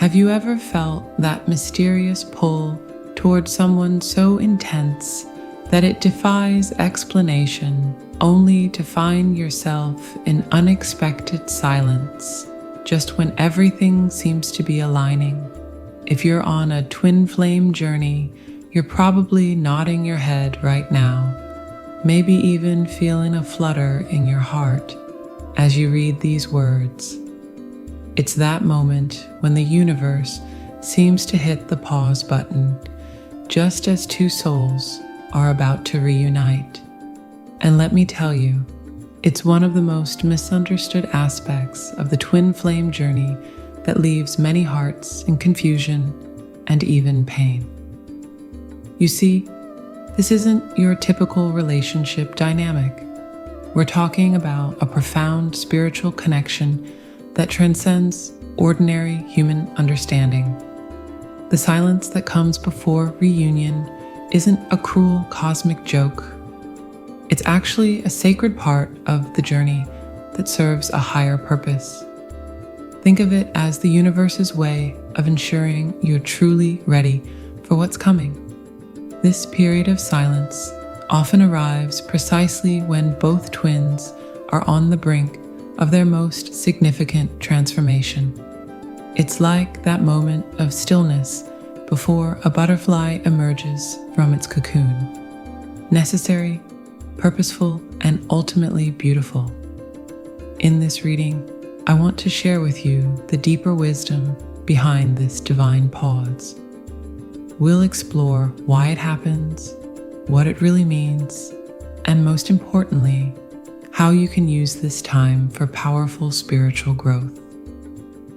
Have you ever felt that mysterious pull towards someone so intense that it defies explanation, only to find yourself in unexpected silence just when everything seems to be aligning? If you're on a twin flame journey, you're probably nodding your head right now, maybe even feeling a flutter in your heart as you read these words. It's that moment when the universe seems to hit the pause button, just as two souls are about to reunite. And let me tell you, it's one of the most misunderstood aspects of the twin flame journey that leaves many hearts in confusion and even pain. You see, this isn't your typical relationship dynamic. We're talking about a profound spiritual connection that transcends ordinary human understanding. The silence that comes before reunion isn't a cruel cosmic joke. It's actually a sacred part of the journey that serves a higher purpose. Think of it as the universe's way of ensuring you're truly ready for what's coming. This period of silence often arrives precisely when both twins are on the brink of their most significant transformation. It's like that moment of stillness before a butterfly emerges from its cocoon. Necessary, purposeful, and ultimately beautiful. In this reading, I want to share with you the deeper wisdom behind this divine pause. We'll explore why it happens, what it really means, and most importantly, how you can use this time for powerful spiritual growth.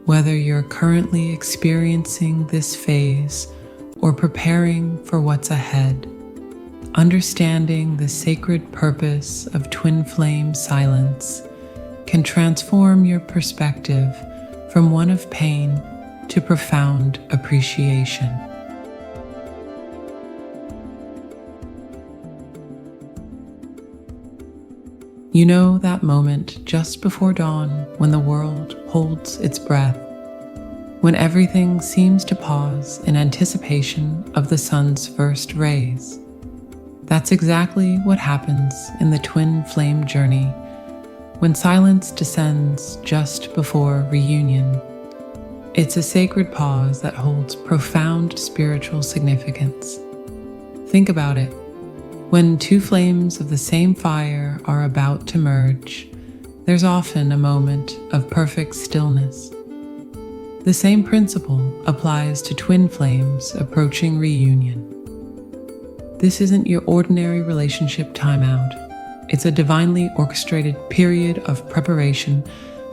Whether you're currently experiencing this phase or preparing for what's ahead, understanding the sacred purpose of twin flame silence can transform your perspective from one of pain to profound appreciation. You know that moment just before dawn when the world holds its breath, when everything seems to pause in anticipation of the sun's first rays. That's exactly what happens in the twin flame journey when silence descends just before reunion. It's a sacred pause that holds profound spiritual significance. Think about it. When two flames of the same fire are about to merge, there's often a moment of perfect stillness. The same principle applies to twin flames approaching reunion. This isn't your ordinary relationship timeout. It's a divinely orchestrated period of preparation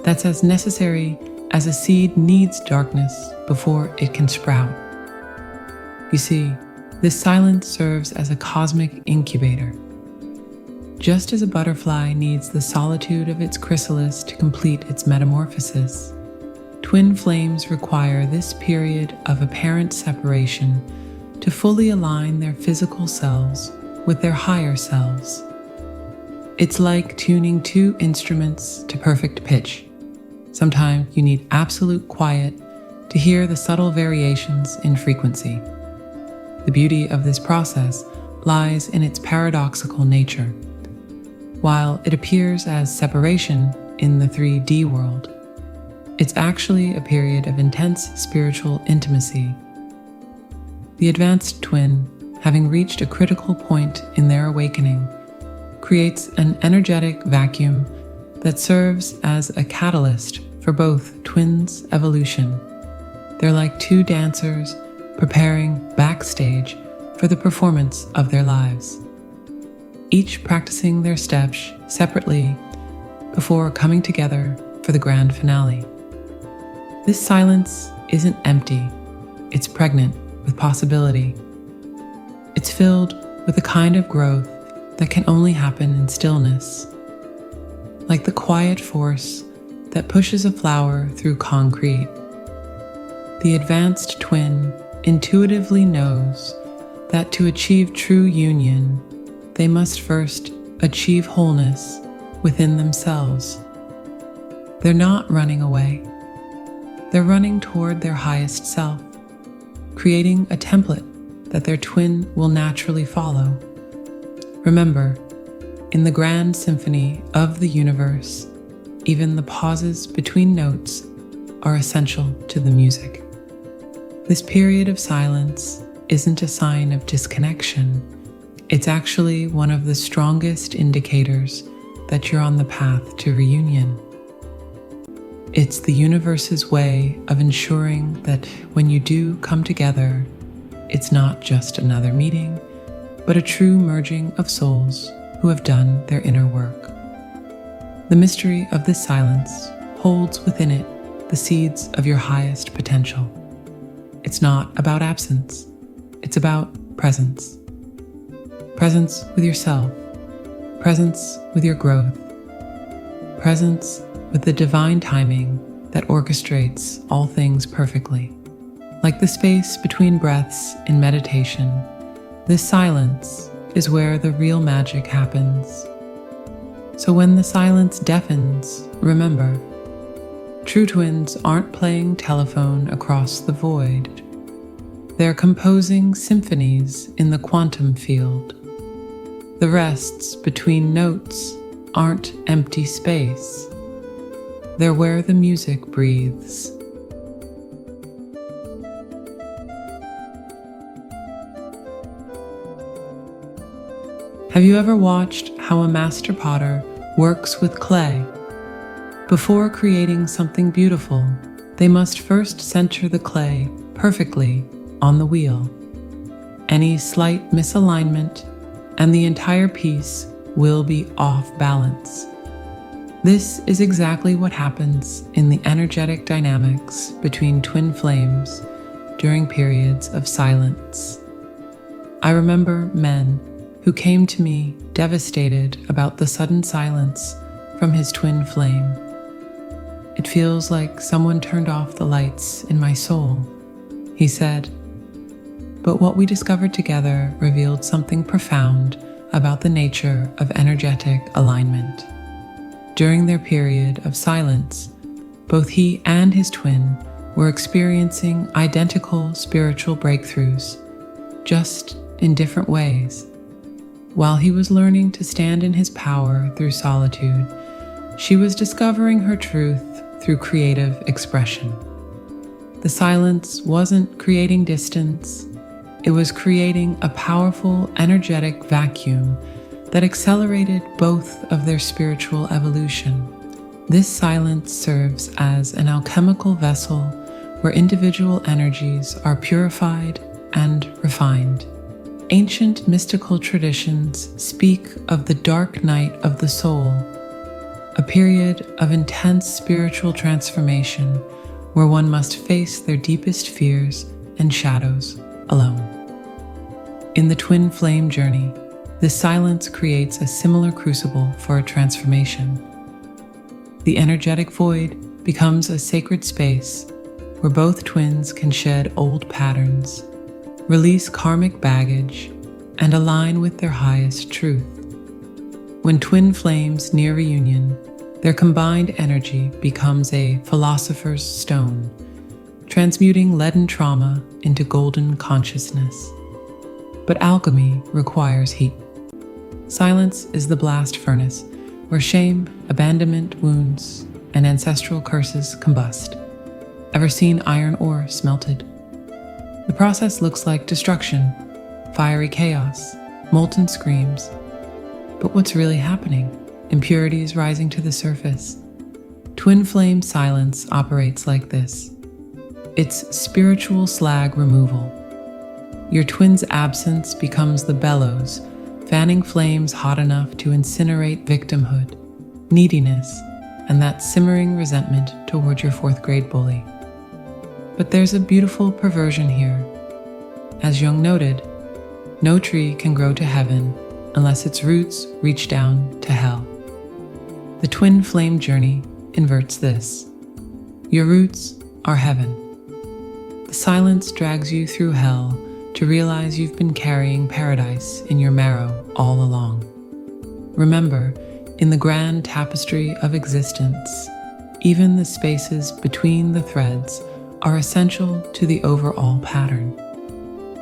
that's as necessary as a seed needs darkness before it can sprout. You see, this silence serves as a cosmic incubator. Just as a butterfly needs the solitude of its chrysalis to complete its metamorphosis, twin flames require this period of apparent separation to fully align their physical selves with their higher selves. It's like tuning two instruments to perfect pitch. Sometimes you need absolute quiet to hear the subtle variations in frequency. The beauty of this process lies in its paradoxical nature. While it appears as separation in the 3D world, it's actually a period of intense spiritual intimacy. The advanced twin, having reached a critical point in their awakening, creates an energetic vacuum that serves as a catalyst for both twins' evolution. They're like two dancers preparing backstage for the performance of their lives, each practicing their steps separately before coming together for the grand finale. This silence isn't empty, it's pregnant with possibility. It's filled with a kind of growth that can only happen in stillness, like the quiet force that pushes a flower through concrete. The advanced twin intuitively knows that to achieve true union, they must first achieve wholeness within themselves. They're not running away. They're running toward their highest self, creating a template that their twin will naturally follow. Remember, in the grand symphony of the universe, even the pauses between notes are essential to the music. This period of silence isn't a sign of disconnection. It's actually one of the strongest indicators that you're on the path to reunion. It's the universe's way of ensuring that when you do come together, it's not just another meeting, but a true merging of souls who have done their inner work. The mystery of this silence holds within it the seeds of your highest potential. It's not about absence, it's about presence. Presence with yourself, presence with your growth, presence with the divine timing that orchestrates all things perfectly. Like the space between breaths in meditation, this silence is where the real magic happens. So when the silence deafens, remember, true twins aren't playing telephone across the void. They're composing symphonies in the quantum field. The rests between notes aren't empty space. They're where the music breathes. Have you ever watched how a master potter works with clay? Before creating something beautiful, they must first center the clay perfectly on the wheel. Any slight misalignment, and the entire piece will be off balance. This is exactly what happens in the energetic dynamics between twin flames during periods of silence. I remember men who came to me devastated about the sudden silence from his twin flame. It feels like someone turned off the lights in my soul, he said. But what we discovered together revealed something profound about the nature of energetic alignment. During their period of silence, both he and his twin were experiencing identical spiritual breakthroughs, just in different ways. While he was learning to stand in his power through solitude, she was discovering her truth through creative expression. The silence wasn't creating distance, it was creating a powerful, energetic vacuum that accelerated both of their spiritual evolution. This silence serves as an alchemical vessel where individual energies are purified and refined. Ancient mystical traditions speak of the dark night of the soul, a period of intense spiritual transformation where one must face their deepest fears and shadows alone. In the twin flame journey, this silence creates a similar crucible for a transformation. The energetic void becomes a sacred space where both twins can shed old patterns, release karmic baggage, and align with their highest truth. When twin flames near reunion, their combined energy becomes a philosopher's stone, transmuting leaden trauma into golden consciousness. But alchemy requires heat. Silence is the blast furnace where shame, abandonment, wounds, and ancestral curses combust. Ever seen iron ore smelted? The process looks like destruction, fiery chaos, molten screams. But what's really happening? Impurities rising to the surface. Twin flame silence operates like this. It's spiritual slag removal. Your twin's absence becomes the bellows, fanning flames hot enough to incinerate victimhood, neediness, and that simmering resentment toward your fourth grade bully. But there's a beautiful perversion here. As Jung noted, no tree can grow to heaven unless its roots reach down to hell. The twin flame journey inverts this. Your roots are heaven. The silence drags you through hell to realize you've been carrying paradise in your marrow all along. Remember, in the grand tapestry of existence, Even the spaces between the threads are essential to the overall pattern.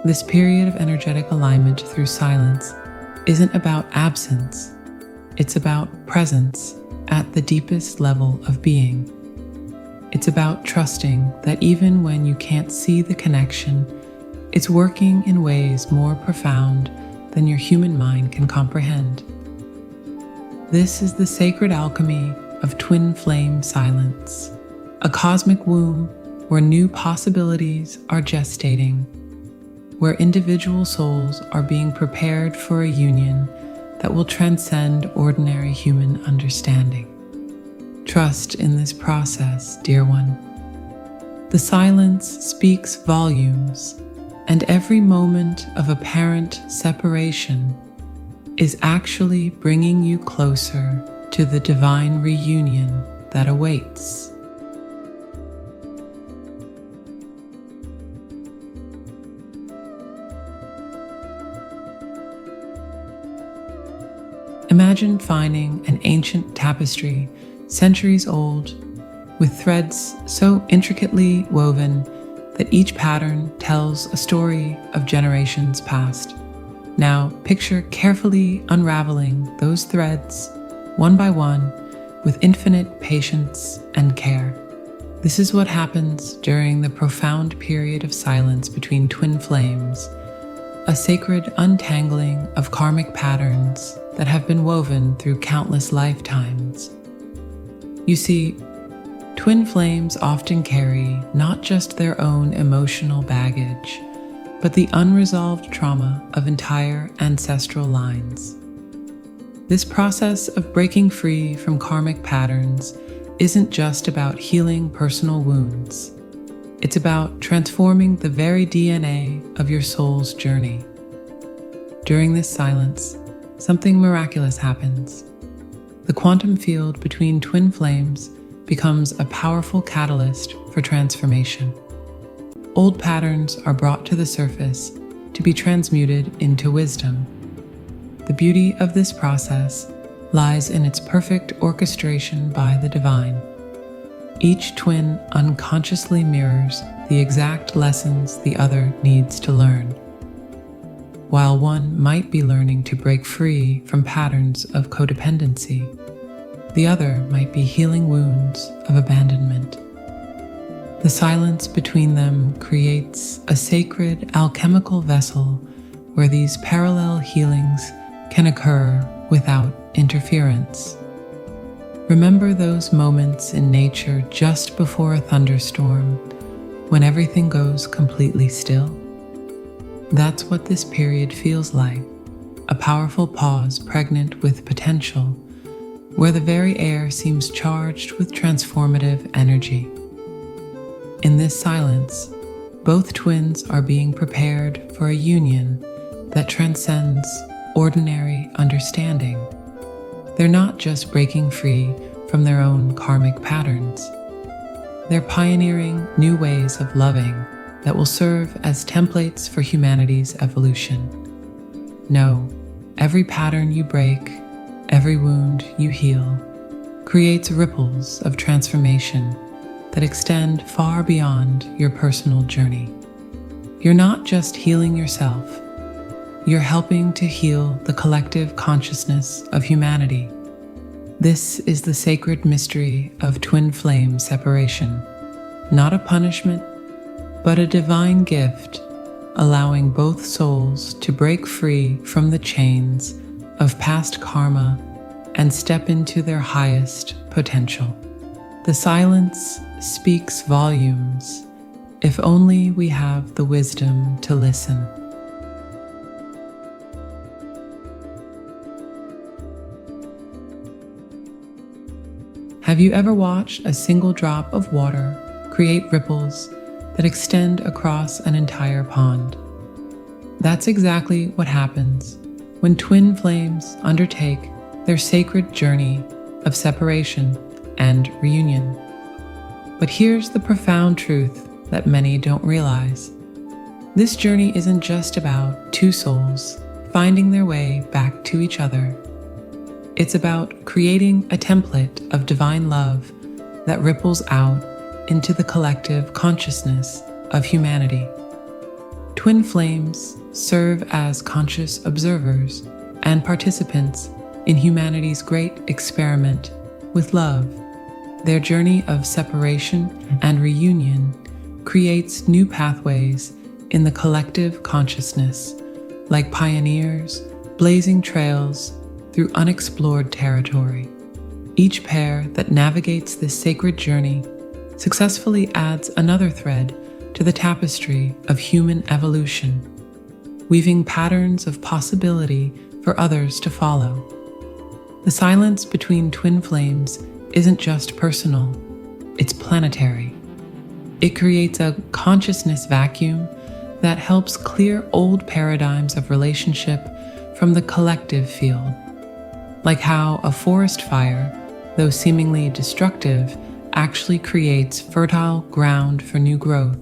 This period of energetic alignment through silence isn't about absence, it's about presence at the deepest level of being. It's about trusting that even when you can't see the connection, it's working in ways more profound than your human mind can comprehend. This is the sacred alchemy of twin flame silence, a cosmic womb where new possibilities are gestating, where individual souls are being prepared for a union that will transcend ordinary human understanding. Trust in this process, dear one. The silence speaks volumes, and every moment of apparent separation is actually bringing you closer to the divine reunion that awaits. Imagine finding an ancient tapestry, centuries old, with threads so intricately woven that each pattern tells a story of generations past. Now, picture carefully unraveling those threads, one by one, with infinite patience and care. This is what happens during the profound period of silence between twin flames, a sacred untangling of karmic patterns that have been woven through countless lifetimes. You see, twin flames often carry not just their own emotional baggage, but the unresolved trauma of entire ancestral lines. This process of breaking free from karmic patterns isn't just about healing personal wounds. It's about transforming the very DNA of your soul's journey. During this silence, something miraculous happens. The quantum field between twin flames becomes a powerful catalyst for transformation. Old patterns are brought to the surface to be transmuted into wisdom. The beauty of this process lies in its perfect orchestration by the divine. Each twin unconsciously mirrors the exact lessons the other needs to learn. While one might be learning to break free from patterns of codependency, the other might be healing wounds of abandonment. The silence between them creates a sacred alchemical vessel where these parallel healings can occur without interference. Remember those moments in nature just before a thunderstorm when everything goes completely still? That's what this period feels like, a powerful pause pregnant with potential, where the very air seems charged with transformative energy. In this silence, both twins are being prepared for a union that transcends ordinary understanding. They're not just breaking free from their own karmic patterns. They're pioneering new ways of loving that will serve as templates for humanity's evolution. Know, every pattern you break, every wound you heal, creates ripples of transformation that extend far beyond your personal journey. You're not just healing yourself, you're helping to heal the collective consciousness of humanity. This is the sacred mystery of twin flame separation, not a punishment, but a divine gift, allowing both souls to break free from the chains of past karma and step into their highest potential. The silence speaks volumes, if only we have the wisdom to listen. Have you ever watched a single drop of water create ripples that extend across an entire pond? That's exactly what happens when twin flames undertake their sacred journey of separation and reunion. But here's the profound truth that many don't realize. This journey isn't just about two souls finding their way back to each other. It's about creating a template of divine love that ripples out into the collective consciousness of humanity. Twin flames serve as conscious observers and participants in humanity's great experiment with love. Their journey of separation and reunion creates new pathways in the collective consciousness, like pioneers blazing trails through unexplored territory. Each pair that navigates this sacred journey successfully adds another thread to the tapestry of human evolution, weaving patterns of possibility for others to follow. The silence between twin flames isn't just personal, it's planetary. It creates a consciousness vacuum that helps clear old paradigms of relationship from the collective field. Like how a forest fire, though seemingly destructive, actually creates fertile ground for new growth.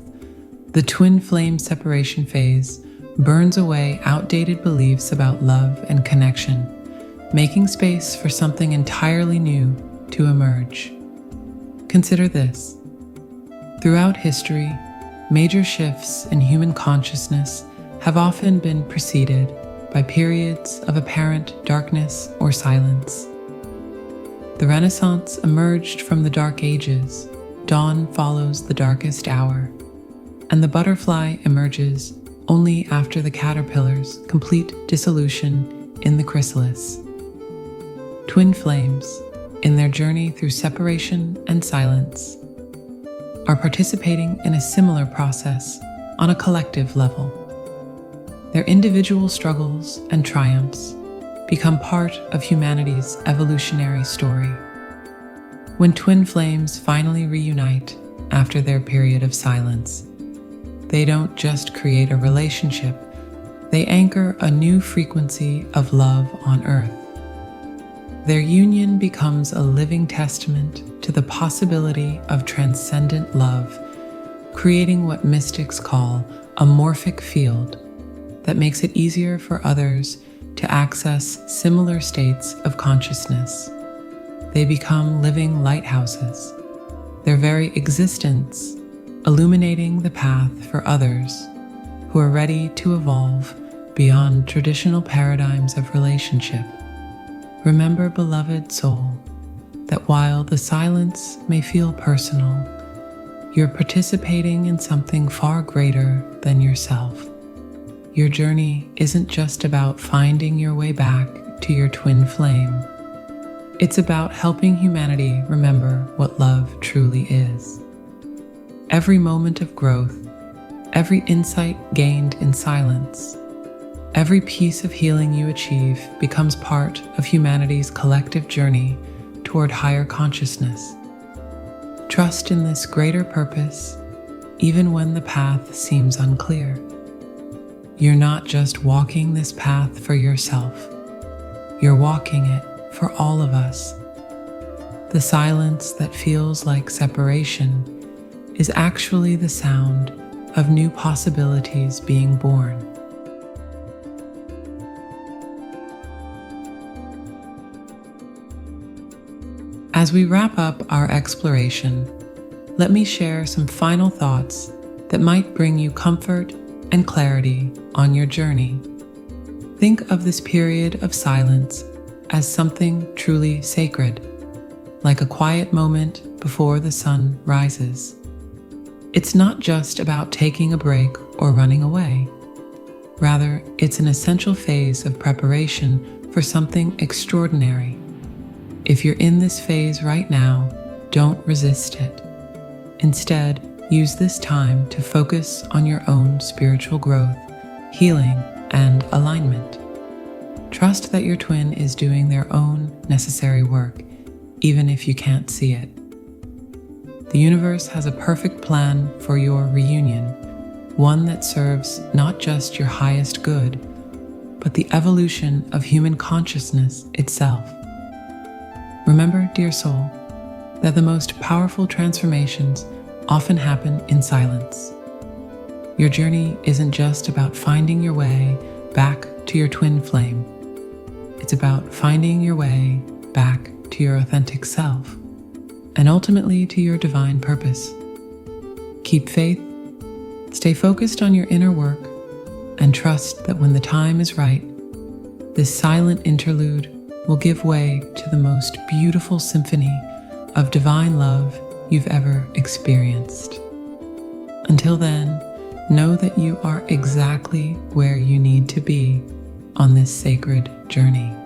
The twin flame separation phase burns away outdated beliefs about love and connection, making space for something entirely new to emerge. Consider this. Throughout history, major shifts in human consciousness have often been preceded by periods of apparent darkness or silence. The Renaissance emerged from the Dark Ages, dawn follows the darkest hour, and the butterfly emerges only after the caterpillar's complete dissolution in the chrysalis. Twin flames, in their journey through separation and silence, are participating in a similar process on a collective level. Their individual struggles and triumphs become part of humanity's evolutionary story. When twin flames finally reunite after their period of silence, they don't just create a relationship, they anchor a new frequency of love on Earth. Their union becomes a living testament to the possibility of transcendent love, creating what mystics call a morphic field that makes it easier for others to access similar states of consciousness. They become living lighthouses, their very existence illuminating the path for others who are ready to evolve beyond traditional paradigms of relationship. Remember, beloved soul, that while the silence may feel personal, you're participating in something far greater than yourself. Your journey isn't just about finding your way back to your twin flame. It's about helping humanity remember what love truly is. Every moment of growth, every insight gained in silence, every piece of healing you achieve becomes part of humanity's collective journey toward higher consciousness. Trust in this greater purpose, even when the path seems unclear. You're not just walking this path for yourself, you're walking it for all of us. The silence that feels like separation is actually the sound of new possibilities being born. As we wrap up our exploration, let me share some final thoughts that might bring you comfort and clarity on your journey. Think of this period of silence as something truly sacred, like a quiet moment before the sun rises. It's not just about taking a break or running away. Rather, it's an essential phase of preparation for something extraordinary. If you're in this phase right now, don't resist it. Instead, use this time to focus on your own spiritual growth, healing, and alignment. Trust that your twin is doing their own necessary work, even if you can't see it. The universe has a perfect plan for your reunion, one that serves not just your highest good, but the evolution of human consciousness itself. Remember, dear soul, that the most powerful transformations often happen in silence. Your journey isn't just about finding your way back to your twin flame. It's about finding your way back to your authentic self. and ultimately to your divine purpose. Keep faith, stay focused on your inner work, and trust that when the time is right, this silent interlude will give way to the most beautiful symphony of divine love you've ever experienced. Until then, know that you are exactly where you need to be on this sacred journey.